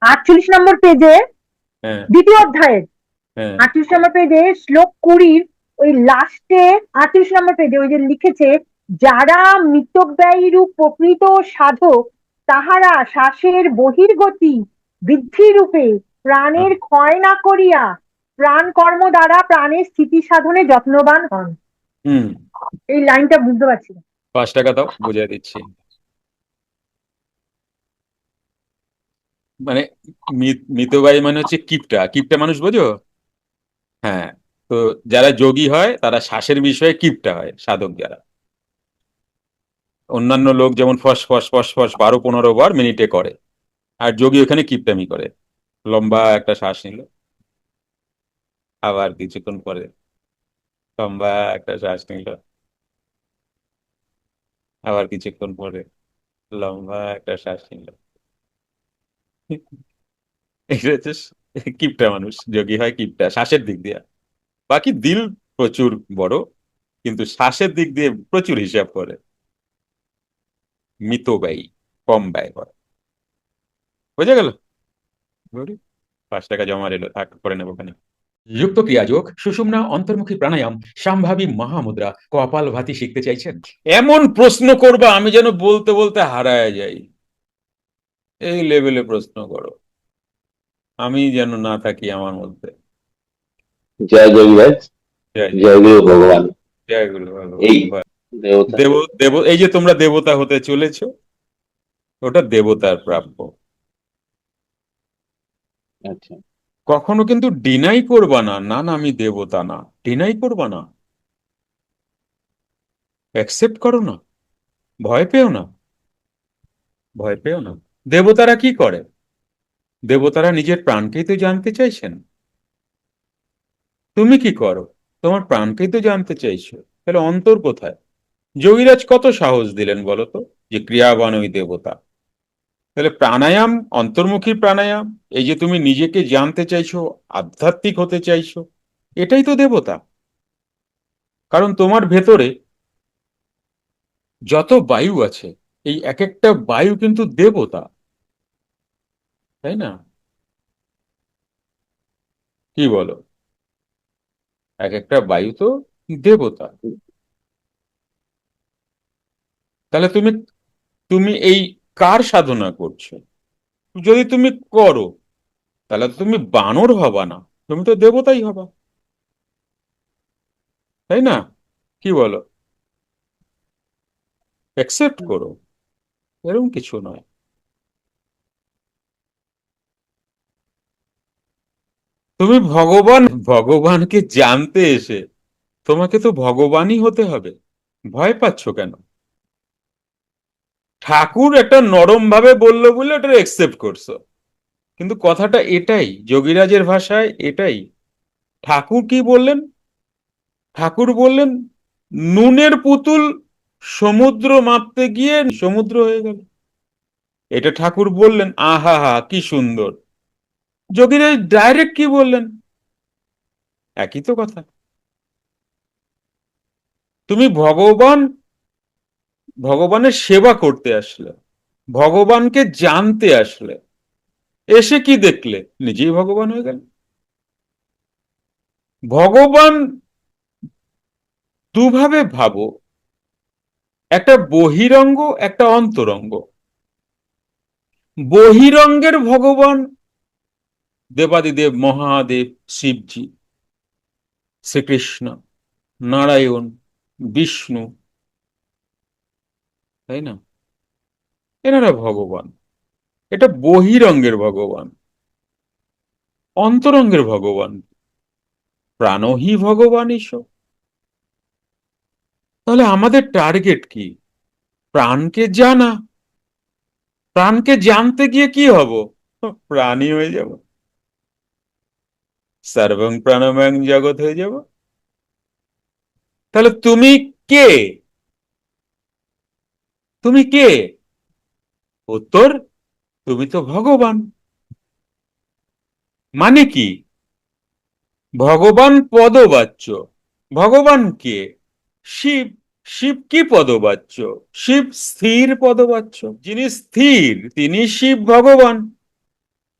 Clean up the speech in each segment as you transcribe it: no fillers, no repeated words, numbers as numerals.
48 নম্বর পেজে, হ্যাঁ দ্বিতীয় অধ্যায়ের হ্যাঁ 38 নম্বর পেজে শ্লোক 20 ওই লাস্টে 38 নম্বর পেজে ওই যে লিখেছে, যারা মিতব্যয়ী রূপ প্রকৃত সাধক, তাহারা শ্বাসের বহির্গতি বৃদ্ধি রূপে প্রাণের ক্ষয় না করিয়া প্রাণ কর্ম দ্বারা প্রাণের স্থিতি সাধনে যত্নবান হন। হুম। এই লাইনটা বুঝতে পারছি না। 5 টাকা দাও, বুঝিয়ে দিচ্ছি। মানে মিতবায়ী মানে হচ্ছে কিপটা, কিপটা মানুষ বোঝো? হ্যাঁ। তো যারা যোগী হয় তারা শ্বাসের বিষয়ে কিপটা হয়, সাধক যারা। অন্যান্য লোক যেমন ফস ফস ফস ফস 12-15 বার মিনিটে করে, আর যোগী ওখানে কিপটামি করে। লম্বা একটা শ্বাস নিল, আবার কিছুক্ষণ পরে লম্বা একটা শ্বাস নিল, আবার কিছুক্ষণ পরে লম্বা একটা শ্বাস নিল। এটা হচ্ছে কিপটা মানুষ, যোগী হয় কিপটা শ্বাসের দিক দিয়ে। বাকি দিল প্রচুর বড়, কিন্তু শ্বাসের দিক দিয়ে প্রচুর হিসাব করে। মিতব্যয়ী, কম ব্যয় করে। বুঝে গেল? Good. 5 টাকা জমা রইল, থাক করে নেবো ওখানে। যুক্ত ক্রিয়াযোগ, সুষুম্না অন্তর্মুখী প্রাণায়াম, সম্ভাবী মহামুদ্রা, কপালভাতি শিখতে চাইছেন? এমন প্রশ্ন করবা আমি যেন বলতে বলতে হারায় যাই, এই লেভেলে প্রশ্ন করো, আমি যেন না থাকি আমার মধ্যে। জয় যোগীরাজ, জয় জয়। জয় গুরু ভগবান। জয় গুরু ভগবান। এই দেবতা। দেব দেব এই যে তোমরা দেবতা হতে চলেছো, ওটা দেবতার প্রাপ্য। আচ্ছা, কখনো কিন্তু ডিনাই করবা না, না না আমি দেবতা না, ডিনাই করবা না, অ্যাকসেপ্ট করো না, ভয় পেও না, ভয় পেও না। দেবতারা কি করে? দেবতারা নিজের প্রাণকেই তো জানতে চাইছেন। তুমি কি করো? তোমার প্রাণকেই তো জানতে চাইছো, তাহলে অন্তর কোথায়? যোগীরাজ কত সাহস দিলেন বলো তো, যে ক্রিয়াবান ওই দেবতা। তাহলে প্রাণায়াম, অন্তর্মুখী প্রাণায়াম, এই যে তুমি নিজেকে জানতে চাইছো, আধ্যাত্মিক হতে চাইছো, এটাই তো দেবতা। কারণ তোমার ভেতরে যত বায়ু আছে, এই এক একটা বায়ু কিন্তু দেবতা, তাই না? কি বলো? এক একটা বায়ু তো দেবতা। তাহলে তুমি তুমি এই কার সাধনা করছো? যদি তুমি করো, তাহলে তো তুমি বানর হবা না, তুমি তো দেবতাই হবা, তাই না? কি বলো? অ্যাকসেপ্ট করো, এরকম কিছু নয়। তুমি ভগবান, ভগবানকে জানতে এসে তোমাকে তো ভগবানই হতে হবে, ভয় পাচ্ছ কেন? ঠাকুর একটা নরম ভাবে বললো বলে ওটা একসেপ্ট করছো, কিন্তু কথাটা এটাই, যোগীরাজের ভাষায় এটাই। ঠাকুর কি বললেন? ঠাকুর বললেন নুনের পুতুল সমুদ্র মাপতে গিয়ে সমুদ্র হয়ে গেল। এটা ঠাকুর বললেন, আহা হা কি সুন্দর। যোগীরাজ ডাইরেক্ট কি বললেন? একই তো কথা। তুমি ভগবান, ভগবানের সেবা করতে আসলে, ভগবানকে জানতে আসলে, এসে কি দেখলে? নিজেই ভগবান হয়ে গেল। ভগবান দুভাবে ভাবো, একটা বহিরঙ্গ, একটা অন্তরঙ্গ। বহিরঙ্গের ভগবান দেবাদিদেব মহাদেব, শিবজি, শ্রীকৃষ্ণ, নারায়ণ, বিষ্ণু, তাই না? এনারা ভগবান। এটা বহিরঙ্গের ভগবান। অন্তরঙ্গের ভগবান প্রাণহি ভগবান ঈশ্বর। তাহলে আমাদের টার্গেট কি? প্রাণকে জানা। প্রাণকে জানতে গিয়ে কি হব? প্রাণী হয়ে যাব, সর্বং প্রাণময় জগৎ হয়ে যাব। তাহলে তুমি কে? তুমি কে? উত্তর, তুমি তো ভগবান। মানে কি? ভগবান পদবাচ্য। ভগবান কে? শিব। শিব কি পদবাচ্য? শিব স্থির পদবাচ্য। যিনি স্থির তিনি শিব ভগবান।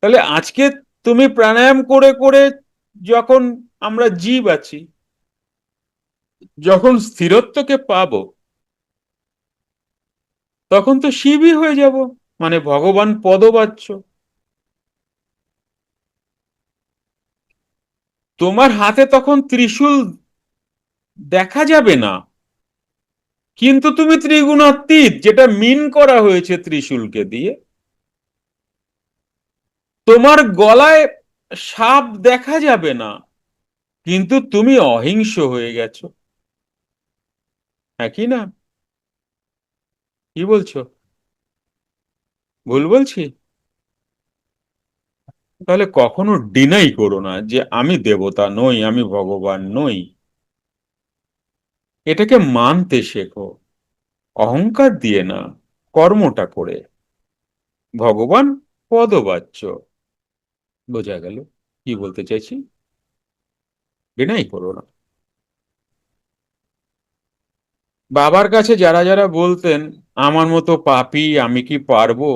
তাহলে আজকে তুমি প্রাণায়াম করে করে যখন আমরা জীব আছি, যখন স্থিরত্বকে পাবো, তখন তো শিবই হয়ে যাব, মানে ভগবান পদবাচ্য। তোমার হাতে তখন ত্রিশূল দেখা যাবে না, কিন্তু তুমি ত্রিগুণাতীত, যেটা মিন করা হয়েছে ত্রিশূলকে দিয়ে। তোমার গলায় সাপ দেখা যাবে না, কিন্তু তুমি অহিংস হয়ে গেছো। হ্যাঁ কি না? কি বলছো? ভুল বলছি? তাহলে কখনো ডিনাই করো না যে আমি দেবতা নই, আমি ভগবান নই। এটাকে মানতে শেখো, অহংকার দিয়ে না, কর্মটা করে। ভগবান পদবাচ্য। বোঝা গেল কি বলতে চাইছি? ডিনাই করো না। বাবার কাছে যারা যারা বলতেন আমার মতো পাপী, আমি কি পারবো,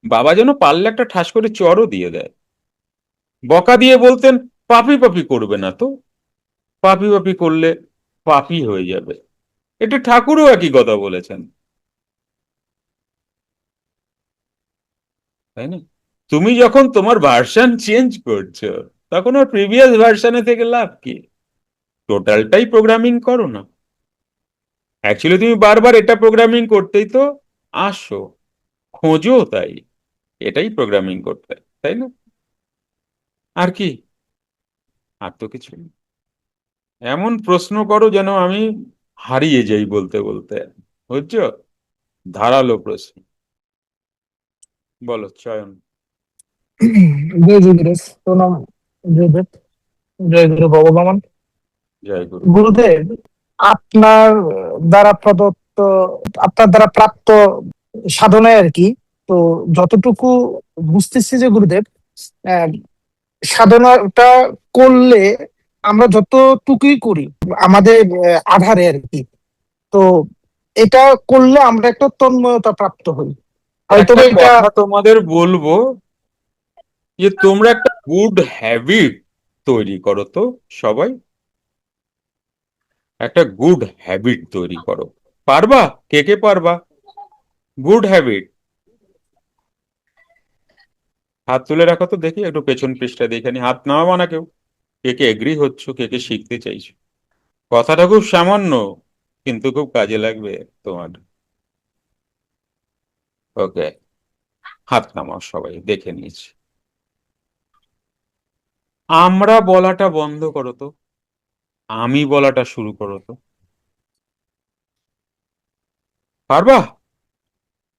বাবা যেন পারলে একটা ঠাস করে চড়ও দিয়ে দেয়। বকা দিয়ে বলতেন পাপী পাপী করবে না তো, পাপী পাপী করলে পাপী হয়ে যাবে। এটা ঠাকুরও একই কথা বলেছেন, তাই না? তুমি যখন তোমার ভার্সন চেঞ্জ করছো, তখন ওর প্রিভিয়াস ভার্সনে থেকে লাভ কি? টোটালটাই প্রোগ্রামিং করো না। অ্যাকচুয়ালি তুমি বারবার এটা প্রোগ্রামিং করতেই তো আসো, খোঁজো, তাই এটাই প্রোগ্রামিং করতে, তাই না? আর কি? আর তো কিছু নেই। এমন প্রশ্ন করো যেন আমি হারিয়ে যাই বলতে বলতে, বুঝছো? ধারালো প্রশ্ন। বলো চয়ন। জয় যোগীরাজ, প্রণাম গুরুদেব। জয় গুরু ভগবান। জয় গুরু। গুরুদেব, আপনার দ্বারা প্রদত্ত, আপনার দ্বারা প্রাপ্ত সাধনায় আর কি, তো যতটুকু বুঝতেছি যে গুরুদেব, আহ, সাধনাটা করলে আমরা যতটুকুই করি আমাদের আধারে আর কি, তো এটা করলে আমরা একটা তন্ময়তা প্রাপ্ত হই, হয়তো একটা এটা। কথা তোমাদের বলবো, যে তোমরা একটা গুড হ্যাবিট তৈরি করো তো সবাই। একটা গুড হ্যাবিট তৈরি করো। পারবা? কে কে পারবা? গুড হ্যাবিট হাত তুলে রাখো তো দেখি, একটু পেছন পৃষ্ঠা দেখে নি। হাত নামাবা না কেউ। কে কে এগ্রি হচ্ছ, কে কে শিখতে চাইছো? কথাটা খুব সামান্য, কিন্তু খুব কাজে লাগবে তোমার। ওকে, হাত নামাও সবাই, দেখে নিয়েছি। আমরা বলাটা বন্ধ করো তো, আমি বলাটা শুরু করো তো। পারবা?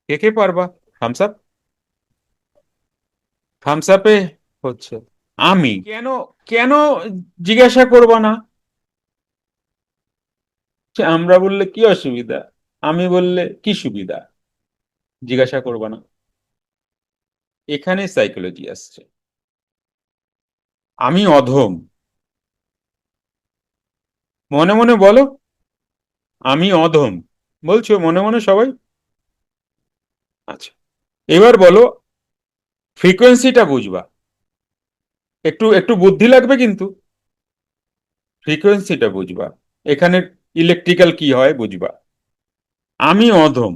কে কে পারবা? Thums up. থামস আপে হচ্ছে। আমি কেন, কেন জিজ্ঞাসা করবা না? সে আমরা বললে কি অসুবিধা, আমি বললে কি সুবিধা? জিজ্ঞাসা করবা না। এখানে সাইকোলজি আসছে। আমি অধম, মনে মনে বলো। আমি অধম বলছো মনে মনে সবাই? আচ্ছা, এবার বলো, ফ্রিকোয়েন্সিটা বুঝবা। একটু একটু বুদ্ধি লাগবে কিন্তু। ফ্রিকোয়েন্সিটা বুঝবা, এখানে ইলেকট্রিক্যাল কি হয় বুঝবা। আমি অধম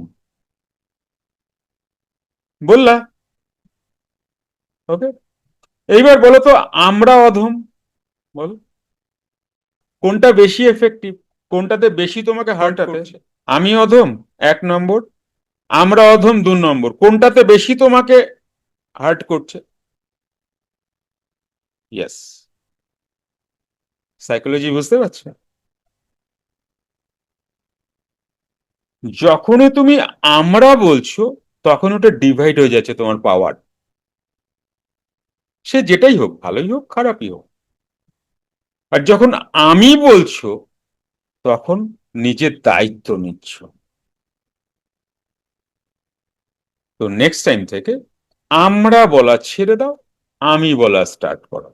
বললা, ওকে। এইবার বলো তো, আমরা অধম, বলো কোনটা বেশি এফেক্টিভ, কোনটাতে বেশি তোমাকে হার্ট করছে? আমি অধম 1 নম্বর, আমরা অধম 2 নম্বর, কোনটাতে বেশি তোমাকে হার্ট করছে? ইয়েস, সাইকোলজি বুঝতে পারছো? যখনই তুমি আমরা বলছো, তখন ওটা ডিভাইড হয়ে যাচ্ছে তোমার পাওয়ার। সে যেটাই হোক, ভালোই হোক খারাপই হোক। আর যখন আমি বলছো, তখন নিজের দায়িত্ব নিচ্ছ। তো নেক্সট টাইম থেকে আমরা বলা ছেড়ে দাও, আমি বলা স্টার্ট করো।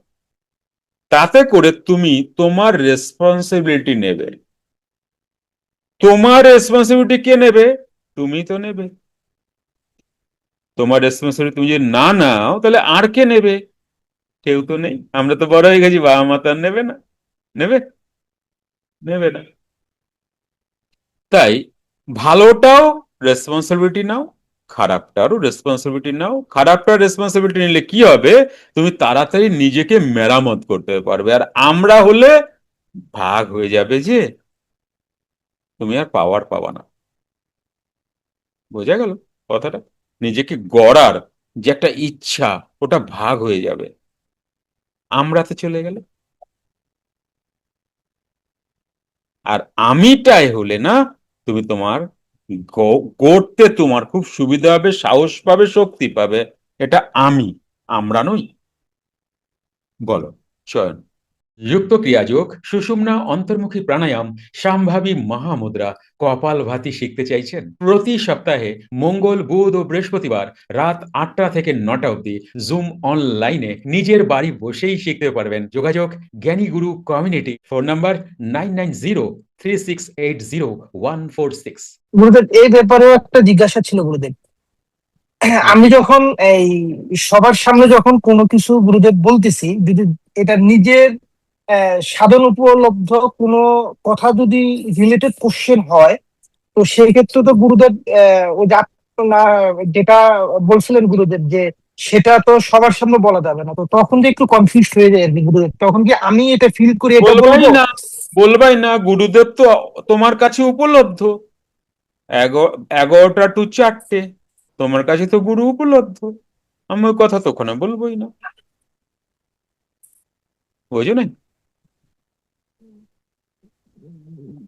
তাতে করে তুমি তোমার রেসপন্সিবিলিটি নেবে। তোমার রেসপন্সিবিলিটি কে নেবে? তুমি তো নেবে। তোমার রেসপন্সিবিলিটি তুমি যদি না নাও তাহলে আর কে নেবে? কেউ তো নেই, আমরা তো বড় হয়ে গেছি, বাবা মা তো আর নেবে না। নেবে? নেবে না। তাই ভালোটাও রেসপন্সিবিলিটি নাও, খারাপটারও রেসপন্সিবিলিটি নাও। খারাপটার রেসপন্সিবিলিটি নিলে কি হবে, তুমি তাড়াতাড়ি নিজেকে মেরামত করতে পারবে। আর আমরা হলে ভাগ হয়ে যাবে যে, তুমি আর পাওয়ার পাবা না। বোঝা গেল কথাটা? নিজেকে গড়ার যে একটা ইচ্ছা, ওটা ভাগ হয়ে যাবে, আমরাতে চলে গেলে। আর আমিটাই হলে না, তুমি তোমার গড়তে তোমার খুব সুবিধা হবে, সাহস পাবে, শক্তি পাবে। এটা আমি, আমরা নই। বলো। চয়ন। যুক্ত ক্রিয়াযোগ, সুষুম্না অন্তর্মুখী প্রাণায়াম, সম্ভাবী মহামুদ্রা, কপালভাতি শিখতে চাইছেন? প্রতি সপ্তাহে মঙ্গল, বুধ ও বৃহস্পতিবার রাত 8টা থেকে 9টা অবধি জুম অনলাইনে নিজের বাড়ি বসেই শিখতে পারবেন। যোগাযোগ জ্ঞানী গুরু কমিউনিটি, ফোন নাম্বার 9903680146। গুরুদেব, এই ব্যাপারেও একটা জিজ্ঞাসা ছিল গুরুদেব। আমি যখন এই সবার সামনে যখন কোনো কিছু গুরুদেব বলতেছি, যদি এটা নিজের সাধন উপলব্ধ কোনো কথা যদি রিলেটেড কোশ্চেন হয়, তো সেই ক্ষেত্রে তো গুরুদেব ওই যে আপনার যেটা বলছিলেন গুরুদেব, যে সেটা তো সবার সামনে বলা যাবে না, তো তখন যে একটু কনফিউজ হয়ে যায় আর কি গুরুদেব। তখন কি আমি এটা ফিল করি এটা বলবাই বলবো? না, বলবাই না, গুরুদেব তো তোমার কাছে উপলব্ধ। 11টা টু 4টে তোমার কাছে তো গুরু উপলব্ধ। আমি ওই কথা তো ওখানে বলবোই না। বুঝো না?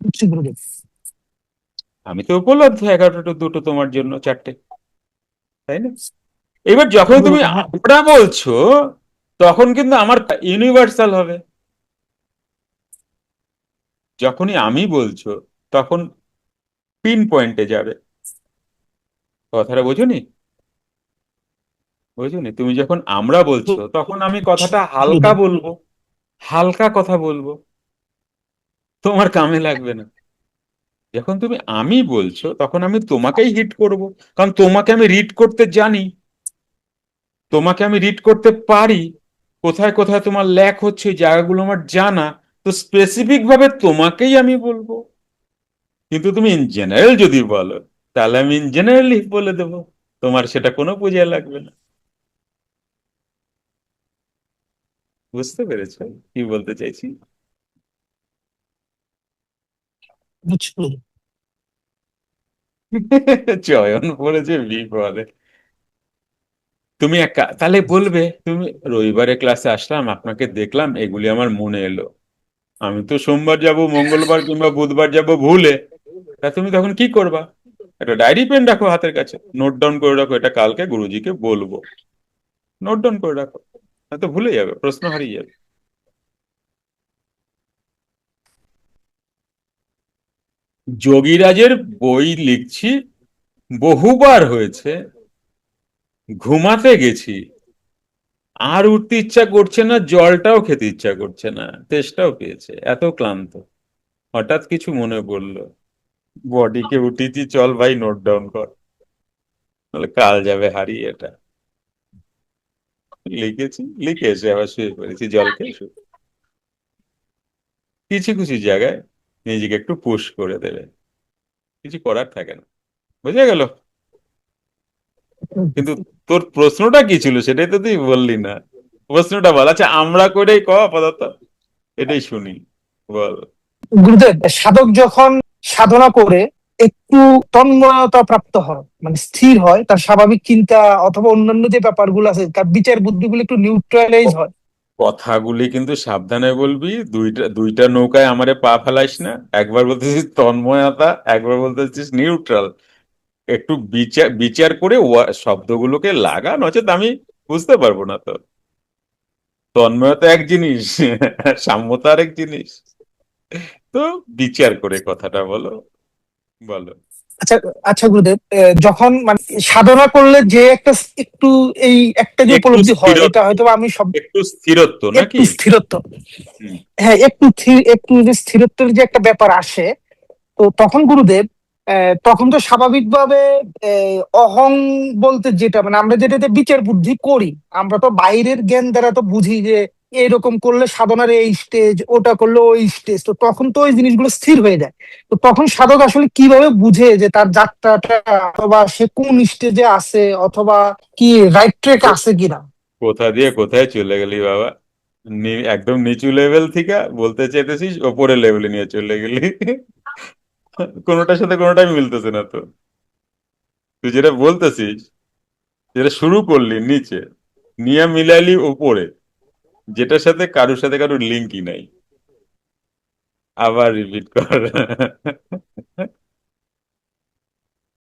বুঝছি গুরুদেব। আমি তো উপলব্ধ 11টা টু 2টো, তোমার জন্য 4টে, তাই না? এবার যখন তুমি হ্যাঁ, আমরা বলছো, তখন কিন্তু আমার ইউনিভার্সাল হবে। যখনই আমি বলছো, তখন পিন পয়েন্টে যাবে। কথাটা বোঝোনি? বোঝোনি? তুমি যখন আমরা বলছো, তখন আমি কথাটা হালকা গুরুদেব। বলবো, হালকা কথা বলবো, তোমার কামে লাগবে না। যখন তুমি আমি বলছো, তখন আমি তোমাকেই হিট করব, কারণ তোমাকে আমি রিড করতে জানি, তোমাকে আমি রিড করতে পারি। কোথায় কোথায় তোমার ল্যাক হচ্ছে, এই জায়গাগুলো আমার জানা। তো স্পেসিফিক ভাবে তোমাকেই আমি বলবো। কিন্তু তুমি ইন জেনারেল যদি বলো, তাহলে আমি ইন জেনারেলি বলে দেবো, তোমার সেটা কোনো পূজায় লাগবে না। বুঝতে পেরেছো কি বলতে চাইছি? বুঝছি গুরুদেব। চয়ন পড়েছে বিপদে। তুমি তাহলে বলবে, তুমি রবিবারে ক্লাসে আসলাম, আপনাকে দেখলাম, এগুলি আমার মনে এলো, আমি তো সোমবার যাব, মঙ্গলবার কিংবা বুধবার যাব ভুলে। তা তুমি তখন কি করবা? একটা ডায়েরি পেন রাখো হাতের কাছে, নোট ডাউন করে রাখো, এটা কালকে গুরুজিকে বলবো। নোট ডাউন করে রাখো, হয়তো ভুলে যাবে, প্রশ্ন হারিয়ে যাবে। যোগীরাজের বই লিখছি, বহুবার হয়েছে, ঘুমাতে গেছি, আর উঠতে ইচ্ছা করছে না, জলটাও খেতে ইচ্ছা করছে না, তেষ্টাও পেয়েছে, এত ক্লান্ত। হঠাৎ কিছু মনে পড়লো, বডিকে উঠিয়েছি, চল ভাই নোট ডাউন কর, নাহলে কাল যাবে হারিয়ে। এটা লিখেছি, লিখে এসে আবার শুয়ে পড়েছি, জল খেয়ে শুয়ে। কিছু কিছু জায়গায় নিজেকে একটু পুশ করে দেবে, কিছু করার থাকে না। বুঝে গেল? কিন্তু তোর প্রশ্নটা কি ছিল সেটাই তো তুই বললি না। প্রশ্নটা বল। আচ্ছা, আমরা করেই আপাতত এটাই শুনি, বল। গুরুদেব, সাধক যখন সাধনা করে একটু তন্ময়তা প্রাপ্ত হয়, মানে স্থির হয়, তার স্বাভাবিক চিন্তা অথবা অন্যান্য যে ব্যাপারগুলো আছে, তার বিচার বুদ্ধিগুলো একটু নিউট্রালাইজ হয়। কথাগুলি কিন্তু সাবধানে বলবি, দুইটা দুইটা নৌকায় আমারে পা ফেলাইস না। একবার বলতেছিস তন্ময়তা, একবার বলতেছিস নিউট্রাল। একটু বিচার বিচার করে শব্দগুলোকে লাগা, নচেত আমি বুঝতে পারবো না তো। তন্ময়তা এক জিনিস, সাম্যতা আরেক জিনিস। তো বিচার করে কথাটা বলো, বলো। আচ্ছা, আচ্ছা গুরুদেব, যখন মানে সাধনা করলে যে একটা একটু এই একটা যে একটু উপলব্ধি হয়, এটা স্থিরত্ব, হয়তো আমি সব একটু স্থিরত্ব একটু নাকি? স্থিরত্ব, হুম। হ্যাঁ একটু একটু যে স্থিরত্বের যে একটা ব্যাপার আসে, তো তখন গুরুদেব তখন তো স্বাভাবিকভাবে অহং বলতে যেটা মানে আমরা যেটাতে বিচার বুদ্ধি করি, আমরা তো বাইরের জ্ঞান দ্বারা তো বুঝি যে এরকম করলে সাধনার এই স্টেজ, ওটা করলে ওই স্টেজ, তো তখন তো ওই জিনিসগুলো স্থির হয়ে যায়। তো তখন সাধক আসলে কিভাবে বুঝে যে তার যাত্রাটা অথবা সে কোন স্টেজে আছে অথবা কি রাইট ট্র্যাক আছে কিনা? কোথা দিয়ে কোথায় চলে গেলি বাবা! একদম নিচু লেভেল থেকে বলতে চাইতেছিস ওপরের লেভেলে নিয়ে চলে গেলি। কোনোটার সাথে কোনোটাই মিলতেছে না তো। তুই যেটা বলতেছিস, যেটা শুরু করলি নিচে, নিয়ে মিলাইলি ওপরে, যেটার সাথে কারোর সাথে কারোর লিঙ্কই নাই। আবার রিপিট কর।